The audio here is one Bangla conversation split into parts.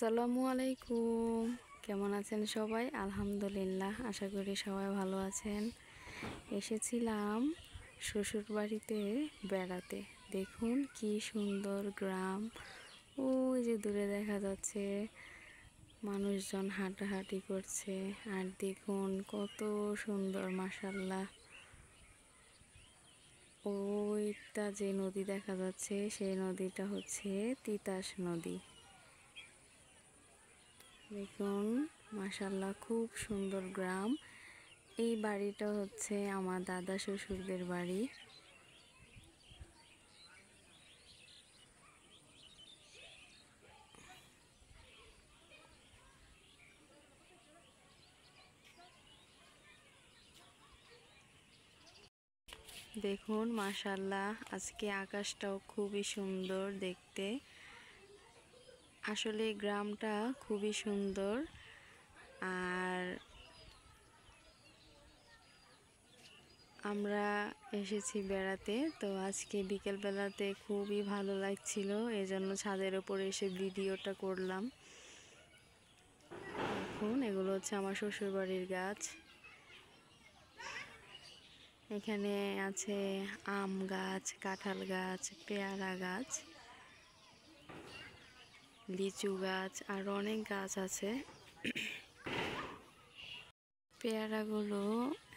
আসসালামু আলাইকুম। কেমন আছেন সবাই? আলহামদুলিল্লাহ, আশা করি সবাই ভালো আছেন। এসেছিলাম শ্বশুর বাড়িতে বেড়াতে। দেখুন কি সুন্দর গ্রাম। ওই যে দূরে দেখা যাচ্ছে মানুষজন হাঁটাহাঁটি করছে। আর দেখুন কত সুন্দর, মাশাআল্লাহ। ওইটা যে নদী দেখা যাচ্ছে সেই নদীটা হচ্ছে তিতাস নদী। দেখুন মাশাআল্লাহ, খুব সুন্দর গ্রাম। এই বাড়িটা হচ্ছে আমার দাদা শ্বশুরদের বাড়ি। দেখুন মাশাআল্লাহ, আজকে আকাশটাও খুবই সুন্দর দেখতে। আসলে গ্রামটা খুবই সুন্দর। আর আমরা এসেছি বেড়াতে, তো আজকে বিকেলবেলাতে খুবই ভালো লাগছিল, এজন্য ছাদের উপরে এসে ভিডিওটা করলাম। দেখুন এগুলো হচ্ছে আমার শ্বশুরবাড়ির গাছ। এখানে আছে আম গাছ, কাঁঠাল গাছ, পেয়ারা গাছ, লিচু গাছ, আর অনেক গাছ আছে। পেয়ারাগুলো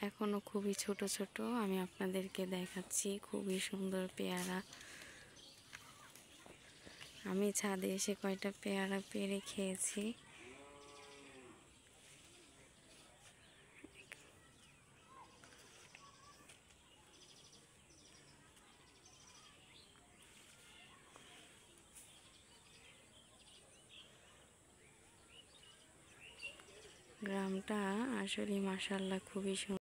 এখনো খুবই ছোট ছোট, আমি আপনাদেরকে দেখাচ্ছি। খুবই সুন্দর পেয়ারা। আমি ছাদে এসে কয়টা পেয়ারা পেড়ে খেয়েছি। গ্রামটা আসলে মাশাআল্লাহ খুবই সুন্দর।